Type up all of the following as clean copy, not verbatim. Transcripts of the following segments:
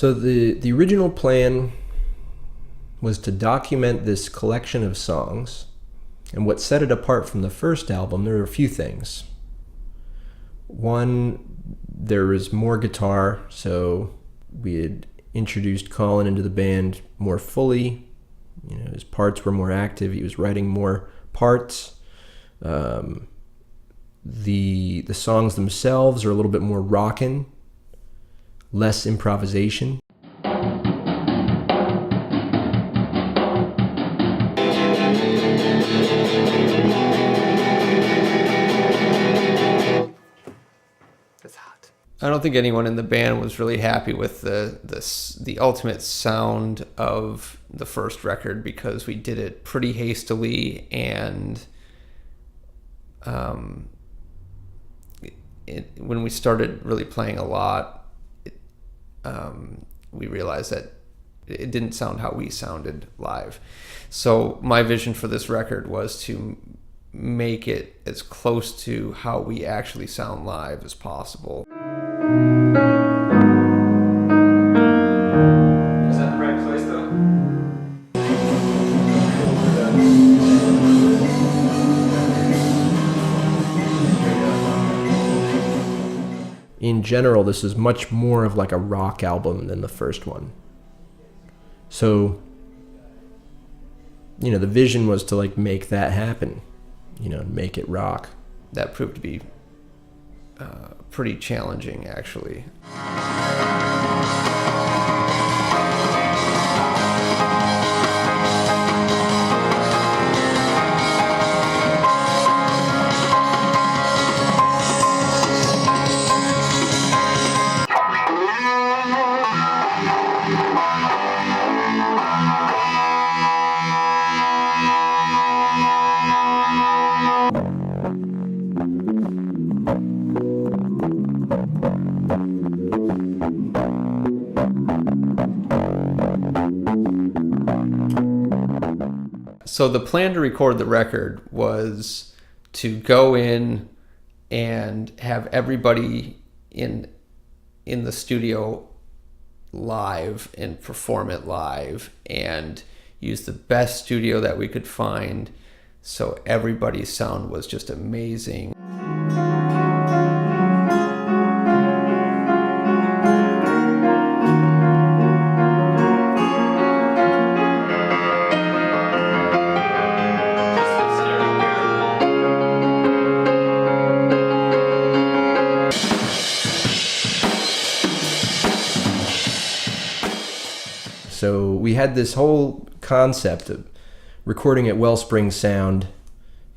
So the original plan was to document this collection of songs, and what set it apart from the first album, there were a few things. One, there was more guitar, so we had introduced Colin into the band more fully. You know, his parts were more active. He was writing more parts. The songs themselves are a little bit more rockin', less improvisation. I don't think anyone in the band was really happy with the ultimate sound of the first record, because we did it pretty hastily, and when we started really playing a lot, we realized that it didn't sound how we sounded live. So my vision for this record was to make it as close to how we actually sound live as possible. Is that the right place though? In general, this is much more of like a rock album than the first one. So, you know, the vision was to like make that happen, you know, make it rock. That proved to be pretty challenging, actually. So the plan to record the record was to go in and have everybody in the studio live and perform it live, and use the best studio that we could find, so everybody's sound was just amazing. So we had this whole concept of recording at Wellspring Sound.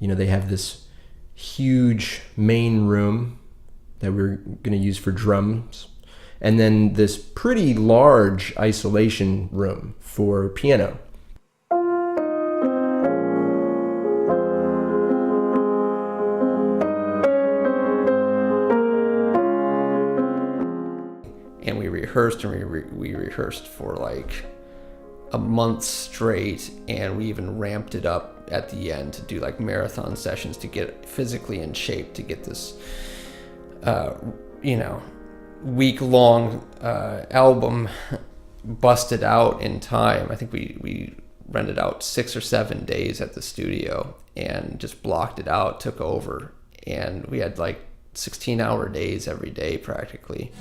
You know, they have this huge main room that we're going to use for drums, and then this pretty large isolation room for piano. And we rehearsed, and we rehearsed for like a month straight, and we even ramped it up at the end to do like marathon sessions to get physically in shape to get this week-long album busted out in time. I think we rented out 6 or 7 days at the studio and just blocked it out, took over, and we had like 16-hour days every day practically.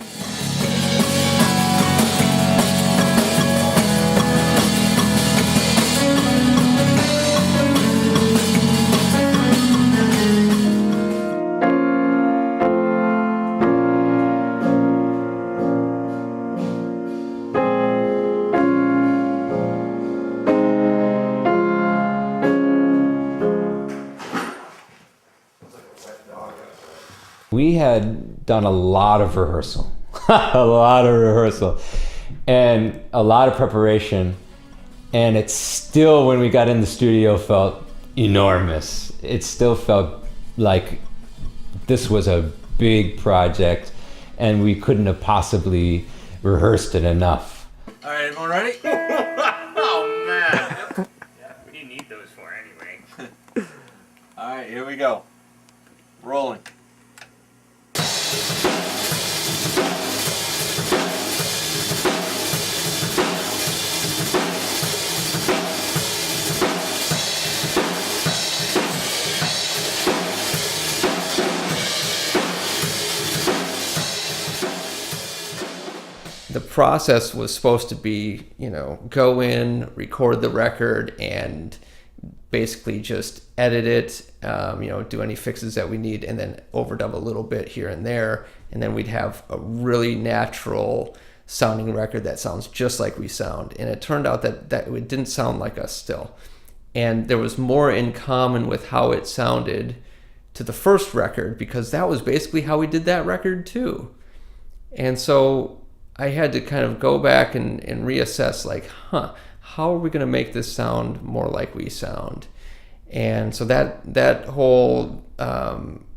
We had done a lot of rehearsal, and a lot of preparation, and it still, when we got in the studio, felt enormous. It still felt like this was a big project, and we couldn't have possibly rehearsed it enough. All right, everyone ready? Oh man. Yeah, we didn't need those for anyway. All right, here we go. Rolling. the process was supposed to be, go in, record the record, and basically just edit it, do any fixes that we need, and then overdub a little bit here and there, and then we'd have a really natural sounding record that sounds just like we sound. And it turned out that it didn't sound like us still, and there was more in common with how it sounded to the first record, because that was basically how we did that record too. And so I had to kind of go back and reassess, like, how are we going to make this sound more like we sound? And so that whole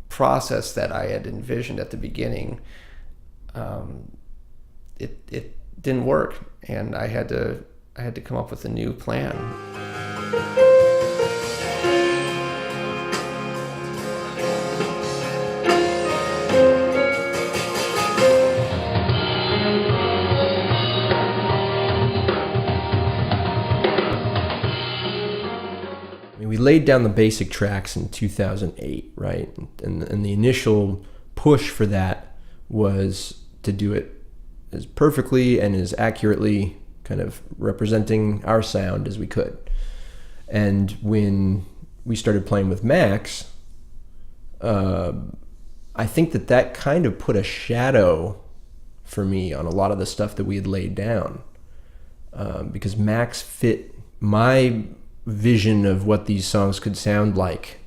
process that I had envisioned at the beginning, it didn't work, and I had to come up with a new plan. We laid down the basic tracks in 2008, right? And the initial push for that was to do it as perfectly and as accurately kind of representing our sound as we could. And when we started playing with Max, I think that kind of put a shadow for me on a lot of the stuff that we had laid down, because Max fit my vision of what these songs could sound like.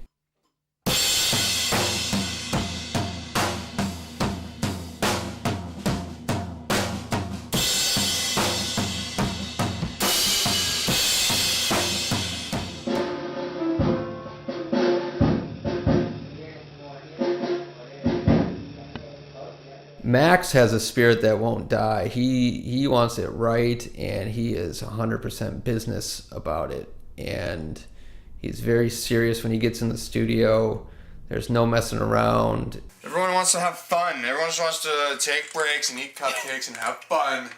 Max has a spirit that won't die. He wants it right, and he is 100% business about it. And he's very serious when he gets in the studio. There's no messing around. Everyone wants to have fun. Everyone just wants to take breaks and eat cupcakes and have fun.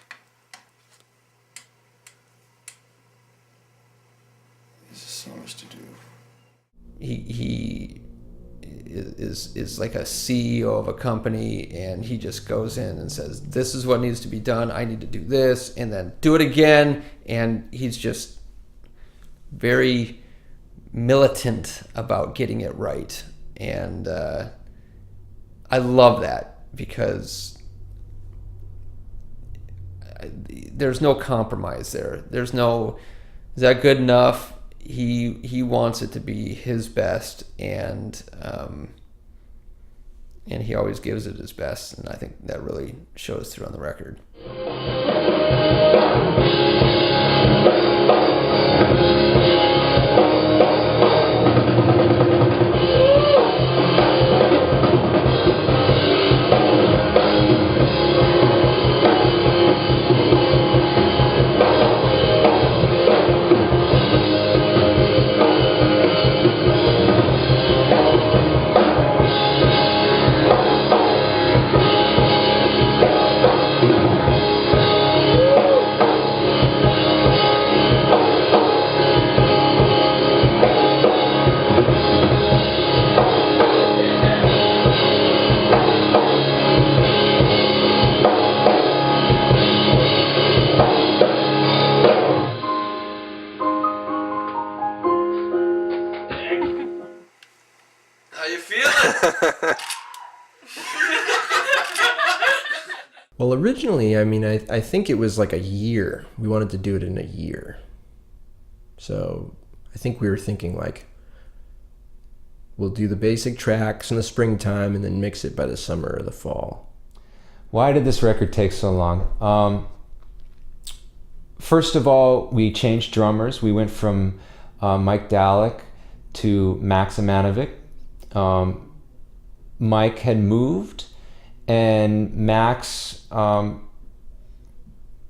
There's so much to do. He is like a CEO of a company, and he just goes in and says, this is what needs to be done. I need to do this, and then do it again. And he's just very militant about getting it right. And I love that, because there's no compromise there. There's no, is that good enough? He wants it to be his best, and he always gives it his best, and I think that really shows through on the record. How you feeling? Well, originally, I mean, I think it was like a year. We wanted to do it in a year. So I think we were thinking, like, we'll do the basic tracks in the springtime and then mix it by the summer or the fall. Why did this record take so long? First of all, we changed drummers. We went from Mike Dalek to Max Amanovic. Mike had moved, and Max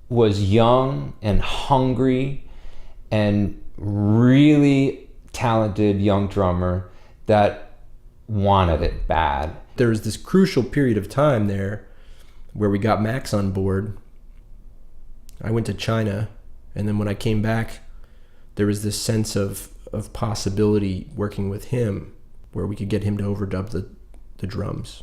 was young and hungry and really talented young drummer that wanted it bad. There was this crucial period of time there where we got Max on board. I went to China, and then when I came back, there was this sense of possibility working with him, where we could get him to overdub the drums.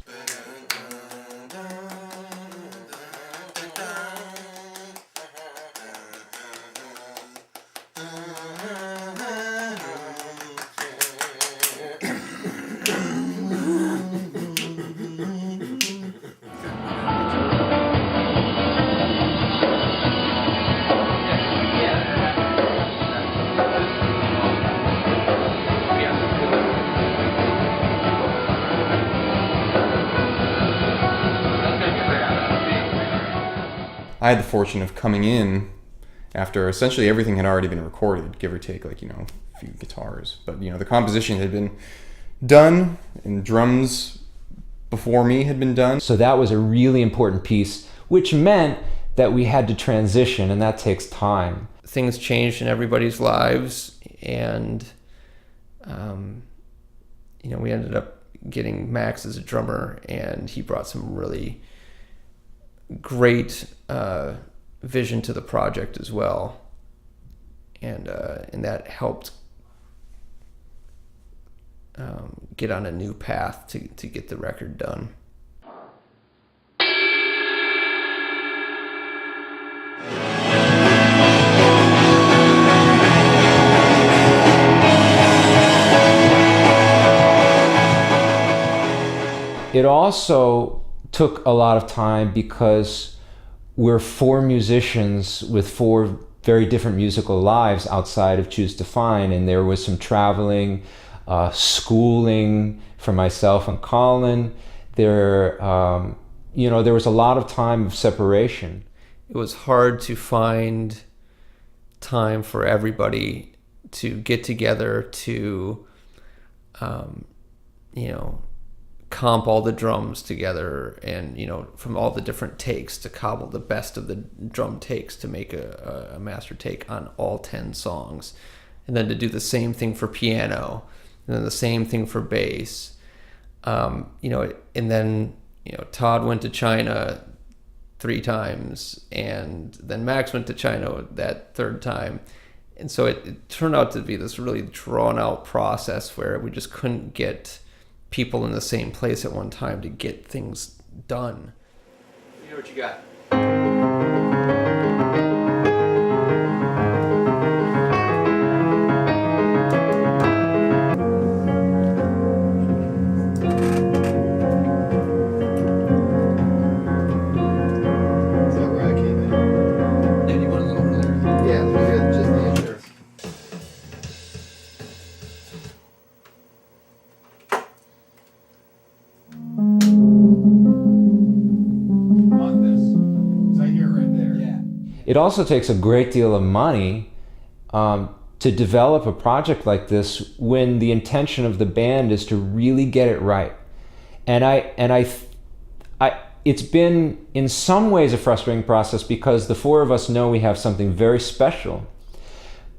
I had the fortune of coming in after essentially everything had already been recorded, give or take, like, a few guitars. But, the composition had been done, and drums before me had been done. So that was a really important piece, which meant that we had to transition, and that takes time. Things changed in everybody's lives, and we ended up getting Max as a drummer, and he brought some really great vision to the project as well, and that helped get on a new path to get the record done. It also took a lot of time because we're 4 musicians with 4 very different musical lives outside of Choose to Find, and there was some traveling, schooling for myself and Colin. There was a lot of time of separation. It was hard to find time for everybody to get together to, comp all the drums together, and from all the different takes to cobble the best of the drum takes to make a master take on all 10 songs, and then to do the same thing for piano, and then the same thing for bass. And then Todd went to China 3 times, and then Max went to China that 3rd time, and so it turned out to be this really drawn out process where we just couldn't get people in the same place at one time to get things done. You know what you got? Is that where I came in? Yeah, you want a little further? Yeah, let me get just the intro. On this. 'Cause I hear it right there. Yeah. It also takes a great deal of money to develop a project like this when the intention of the band is to really get it right. And it's been in some ways a frustrating process because the 4 of us know we have something very special,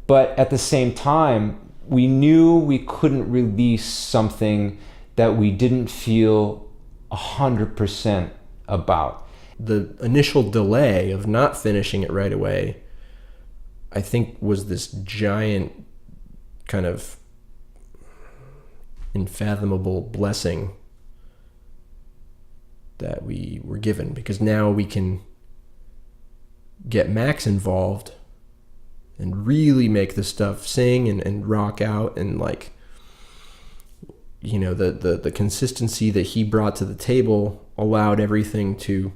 but at the same time we knew we couldn't release something that we didn't feel 100% about. The initial delay of not finishing it right away, I think, was this giant kind of unfathomable blessing that we were given, because now we can get Max involved and really make the stuff sing and rock out, and the consistency that he brought to the table allowed everything to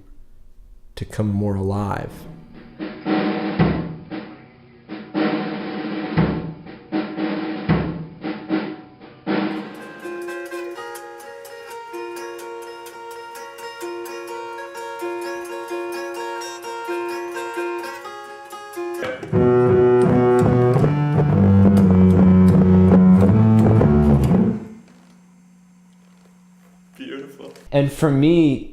come more alive. Beautiful. And for me,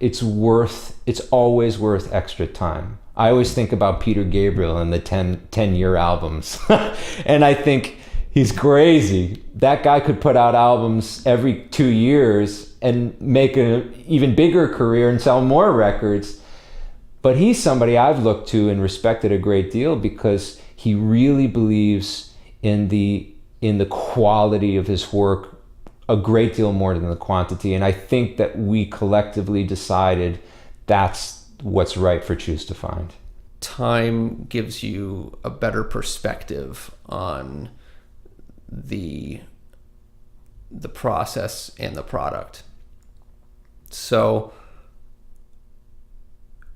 it's always worth extra time. I always think about Peter Gabriel and the 10-year albums. And I think he's crazy. That guy could put out albums every 2 years and make an even bigger career and sell more records. But he's somebody I've looked to and respected a great deal because he really believes in the quality of his work a great deal more than the quantity. And I think that we collectively decided that's what's right for Choose to Find. Time gives you a better perspective on the process and the product. So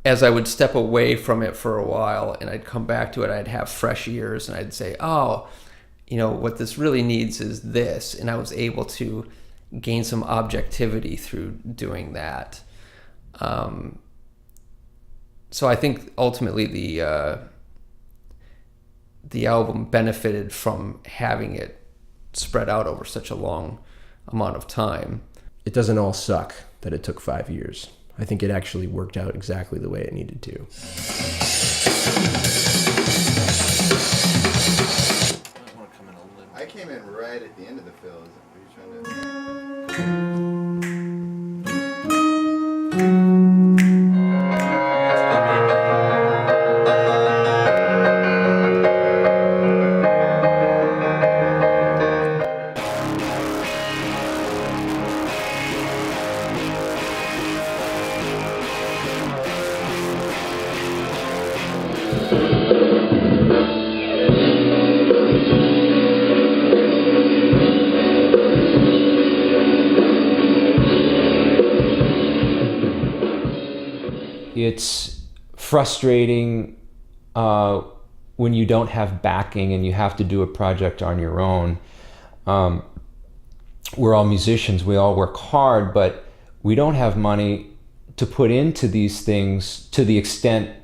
as I would step away from it for a while and I'd come back to it, I'd have fresh ears and I'd say, oh, what this really needs is this. And I was able to gain some objectivity through doing that. so I think ultimately the album benefited from having it spread out over such a long amount of time. It doesn't all suck that it took 5 years. I think it actually worked out exactly the way it needed to. I came in right at the end of the fill. Are you trying to... It's frustrating when you don't have backing and you have to do a project on your own. We're all musicians, we all work hard, but we don't have money to put into these things to the extent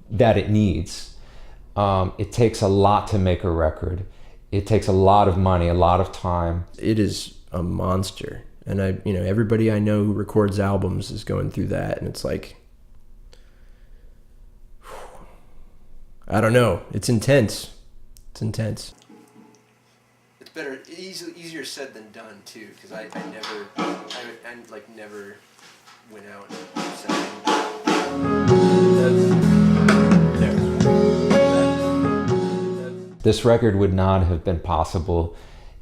that it needs. It takes a lot to make a record. It takes a lot of money, a lot of time. It is a monster. And everybody I know who records albums is going through that, and it's like, I don't know. It's intense. It's intense. It's better, easier said than done too, because I never went out and sang. This record would not have been possible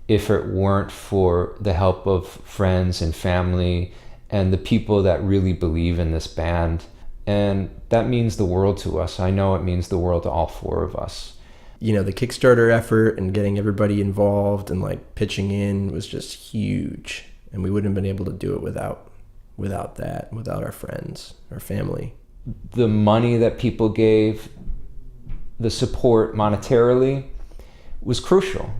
if it weren't for the help of friends and family and the people that really believe in this band. And that means the world to us. I know it means the world to all four of us. The Kickstarter effort and getting everybody involved and like pitching in was just huge. And we wouldn't have been able to do it without that, without our friends, our family. The money that people gave, the support monetarily, was crucial.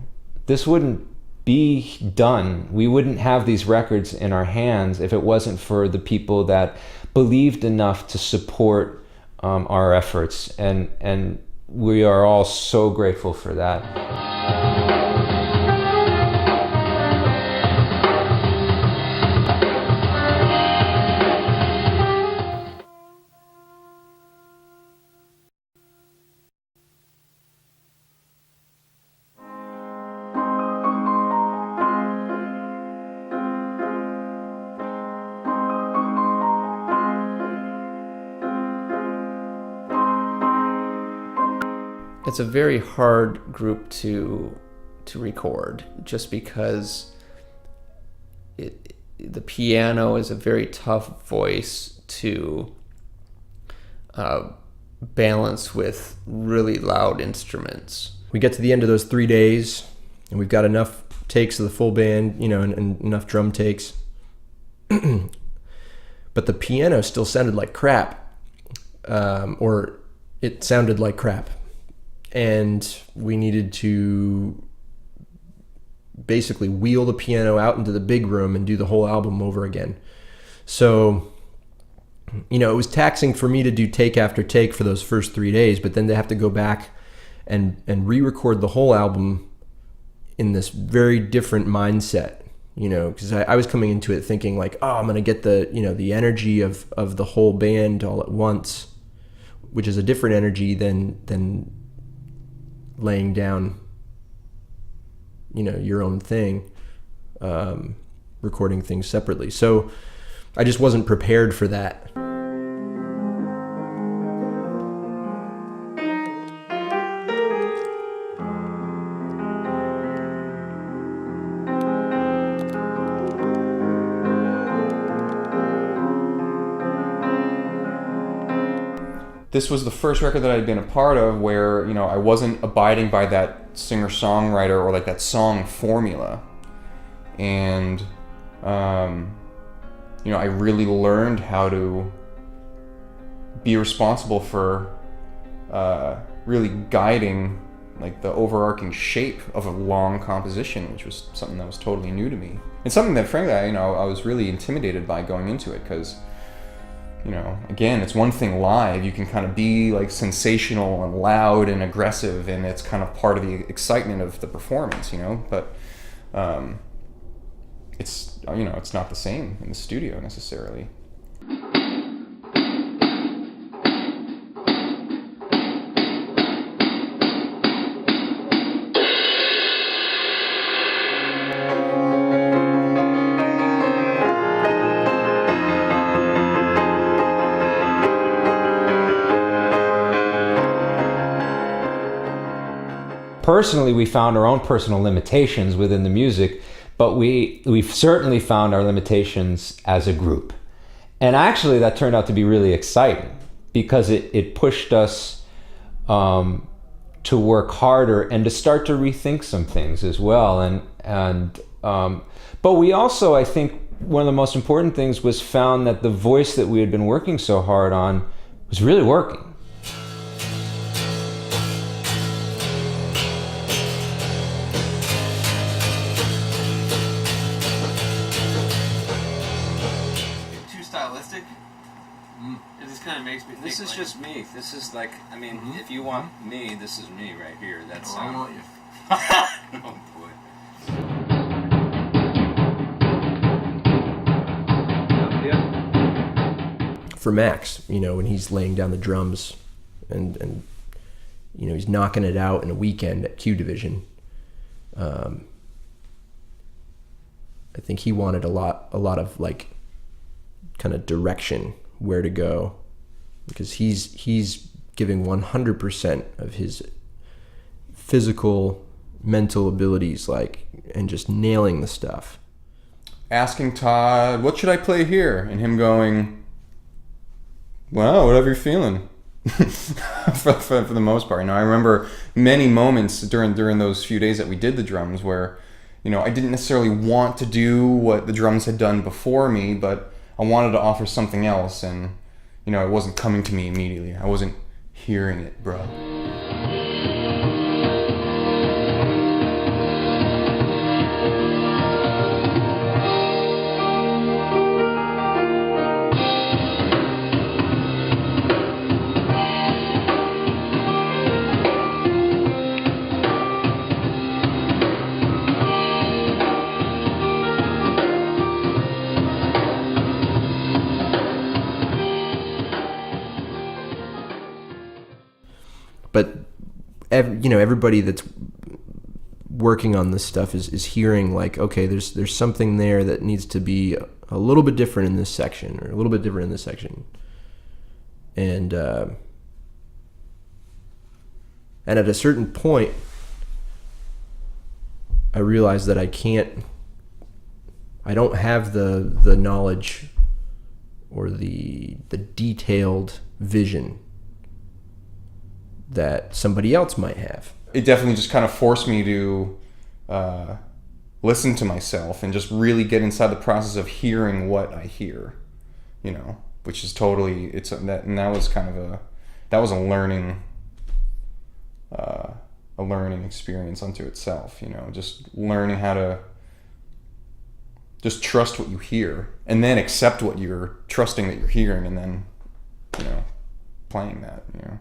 This wouldn't be done. We wouldn't have these records in our hands if it wasn't for the people that believed enough to support our efforts, and we are all so grateful for that. It's a very hard group to record, just because the piano is a very tough voice to balance with really loud instruments. We get to the end of those 3 days, and we've got enough takes of the full band, and enough drum takes. But the piano still sounded like crap, or it sounded like crap. And we needed to basically wheel the piano out into the big room and do the whole album over again. So, it was taxing for me to do take after take for those first 3 days, but then to have to go back and re-record the whole album in this very different mindset, because I was coming into it thinking like, oh, I'm going to get the energy of the whole band all at once, which is a different energy than laying down, your own thing, recording things separately. So I just wasn't prepared for that. This was the first record that I'd been a part of where, I wasn't abiding by that singer-songwriter or like that song formula. And, I really learned how to be responsible for really guiding like the overarching shape of a long composition, which was something that was totally new to me. It's something that, frankly, I was really intimidated by going into it, because you know, again, it's one thing live. You can kind of be like sensational and loud and aggressive, and it's kind of part of the excitement of the performance, you know. But it's, you know, it's not the same in the studio necessarily. Personally, we found our own personal limitations within the music, but we've certainly found our limitations as a group. And actually, that turned out to be really exciting because it pushed us to work harder and to start to rethink some things as well. But we also, I think, one of the most important things was found that the voice that we had been working so hard on was really working. Stylistic. It just kind of makes me think. This is like, just me. This is like, I mean, if you want me, this is me right here. That's I want you. oh boy. For Max, you know, when he's laying down the drums and you know, he's knocking it out in a weekend at Q Division. I think he wanted a lot of like kind of direction where to go, because he's giving 100% of his physical, mental abilities, like, and just nailing the stuff. Asking Todd, what should I play here? And him going, well, whatever you're feeling. for the most part. You know, I remember many moments during those few days that we did the drums where, you know, I didn't necessarily want to do what the drums had done before me, but I wanted to offer something else, and, you know, it wasn't coming to me immediately. I wasn't hearing it, bro. But you know, everybody that's working on this stuff is hearing like, okay, there's something there that needs to be a little bit different in this section, or a little bit different in this section. And at a certain point, I realized that I don't have the knowledge or the detailed vision that somebody else might have. It definitely just kind of forced me to listen to myself and just really get inside the process of hearing what I hear, you know, which is totally, that was kind of that was a learning experience unto itself, you know, just learning how to just trust what you hear and then accept what you're trusting that you're hearing, and then, you know, playing that, you know.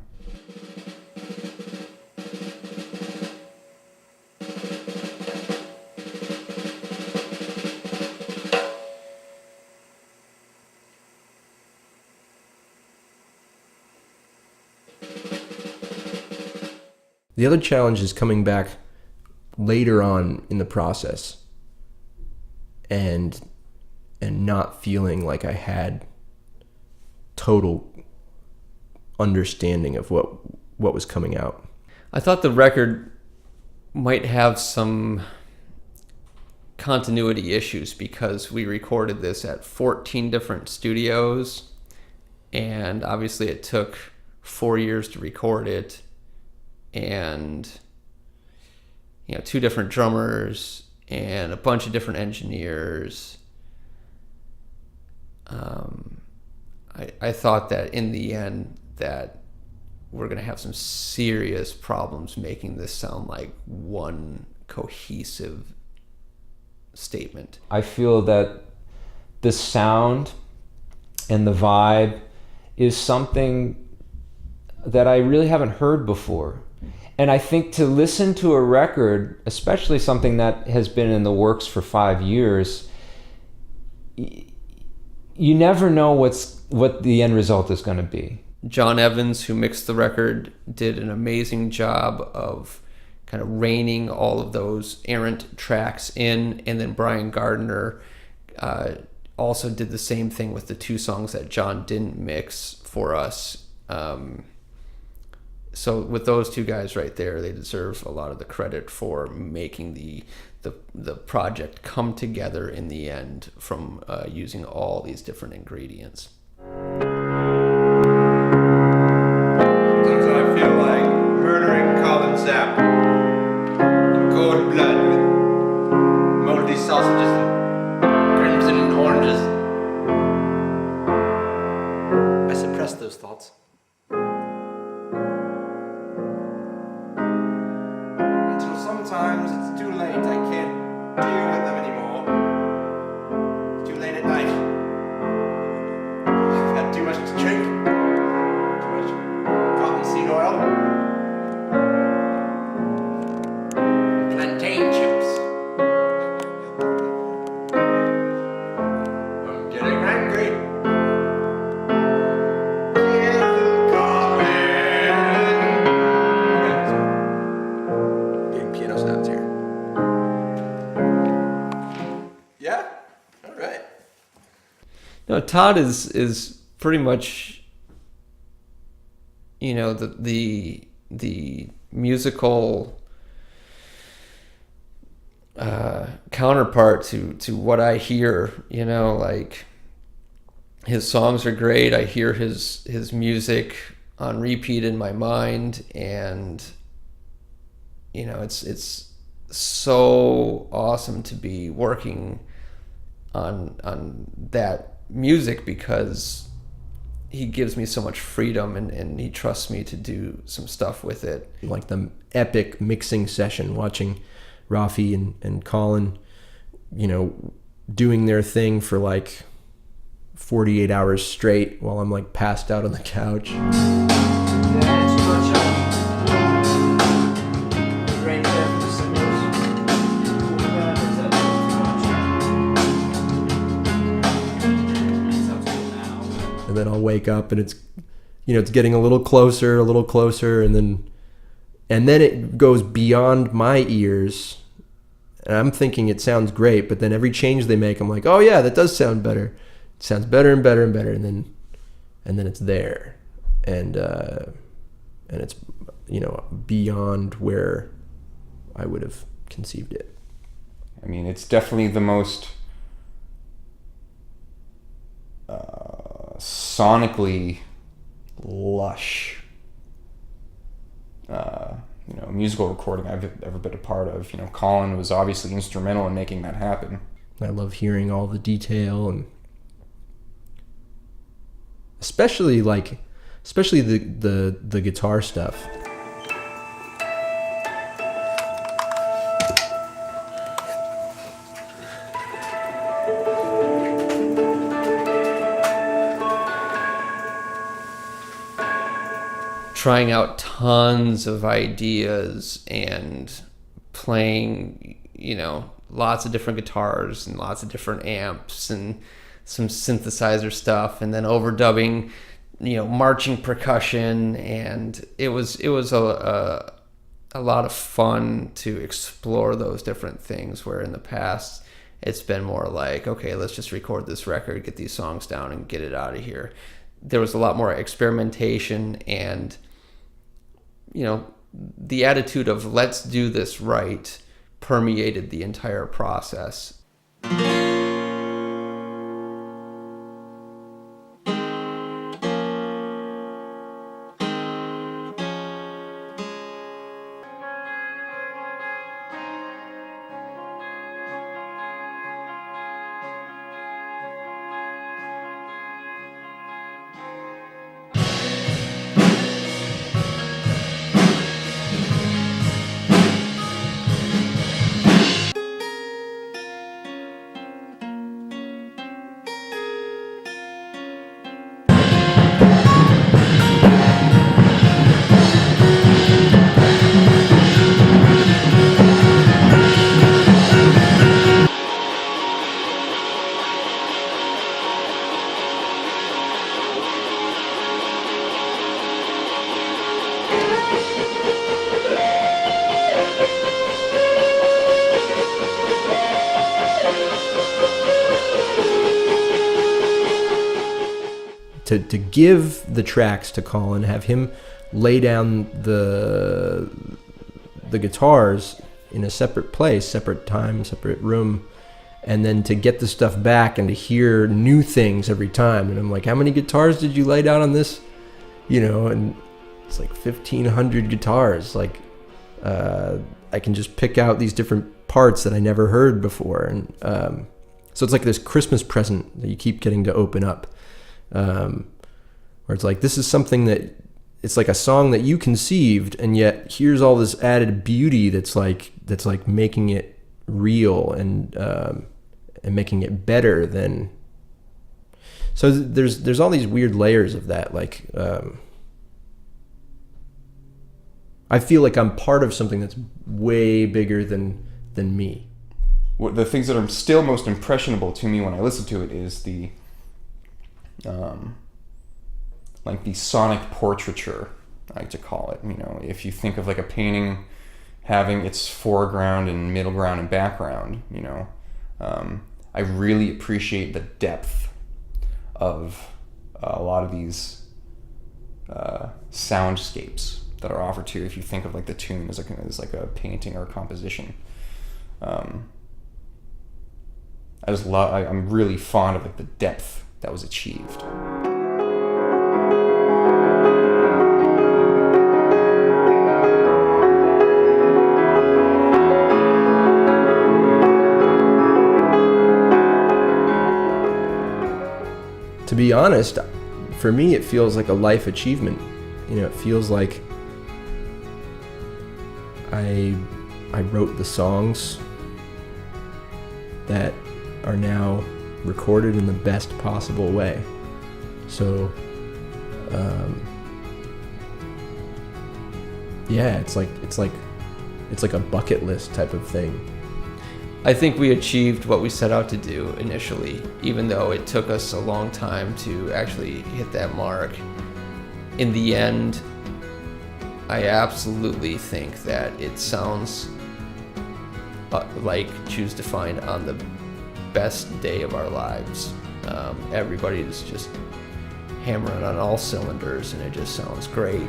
The other challenge is coming back later on in the process and not feeling like I had total understanding of what was coming out. I thought the record might have some continuity issues because we recorded this at 14 different studios, and obviously it took 4 years to record it, and, you know, 2 different drummers and a bunch of different engineers. I thought that in the end that we're going to have some serious problems making this sound like one cohesive statement. I feel that the sound and the vibe is something that I really haven't heard before. And I think to listen to a record, especially something that has been in the works for 5 years, you never know what the end result is going to be. John Evans, who mixed the record, did an amazing job of kind of reining all of those errant tracks in, and then Brian Gardner also did the same thing with the 2 songs that John didn't mix for us. So with those 2 guys right there, they deserve a lot of the credit for making the project come together in the end from using all these different ingredients. Sometimes I feel like murdering Colin Zapp in cold blood with moldy sausages and crimson oranges. I suppress those thoughts. Until sometimes it's too late. I can't deal with them anymore. It's too late at night. I've had too much to drink. Too much cottonseed oil. Plantain chips. I'm getting angry. Getting piano sounds here. Yeah? Alright. No, Todd is pretty much, you know, the musical counterpart to what I hear. You know, like, his songs are great. I hear his music on repeat in my mind, and you know, it's so awesome to be working on that music, because he gives me so much freedom, and he trusts me to do some stuff with it. Like the epic mixing session, watching Rafi and Colin, you know, doing their thing for like 48 hours straight while I'm like passed out on the couch. And then I'll wake up and it's, you know, it's getting a little closer, and then it goes beyond my ears, and I'm thinking it sounds great, but then every change they make, I'm like, oh yeah, that does sound better. It sounds better and better and better, and then it's there, and it's, you know, beyond where I would have conceived it. I mean, it's definitely the most sonically lush, you know, musical recording I've ever been a part of. You know, Colin was obviously instrumental in making that happen. I love hearing all the detail, and especially the guitar stuff. Trying out tons of ideas and playing, you know, lots of different guitars and lots of different amps and some synthesizer stuff, and then overdubbing, you know, marching percussion, and it was a lot of fun to explore those different things, where in the past it's been more like, okay, let's just record this record, get these songs down, and get it out of here. There was a lot more experimentation, and you know, the attitude of let's do this right permeated the entire process. to give the tracks to Colin, have him lay down the guitars in a separate place, separate time, separate room, and then to get the stuff back and to hear new things every time. And I'm like, how many guitars did you lay down on this? You know, and it's like 1,500 guitars. Like, I can just pick out these different parts that I never heard before. And so it's like this Christmas present that you keep getting to open up, where it's like, this is something that, it's like a song that you conceived, and yet here's all this added beauty that's like making it real and making it better than. So there's all these weird layers of that. Like, I feel like I'm part of something that's way bigger than me. The things that are still most impressionable to me when I listen to it is the like the sonic portraiture, I like to call it. You know, if you think of like a painting having its foreground and middle ground and background, you know, I really appreciate the depth of a lot of these soundscapes that are offered to you if you think of like the tune as like a painting or a composition. I'm really fond of like the depth that was achieved. To be honest, for me, it feels like a life achievement. You know, it feels like I wrote the songs that are now recorded in the best possible way. So, yeah, it's like a bucket list type of thing. I think we achieved what we set out to do initially, even though it took us a long time to actually hit that mark. In the end, I absolutely think that it sounds like Choose to Find on the best day of our lives. Everybody is just hammering on all cylinders, and it just sounds great.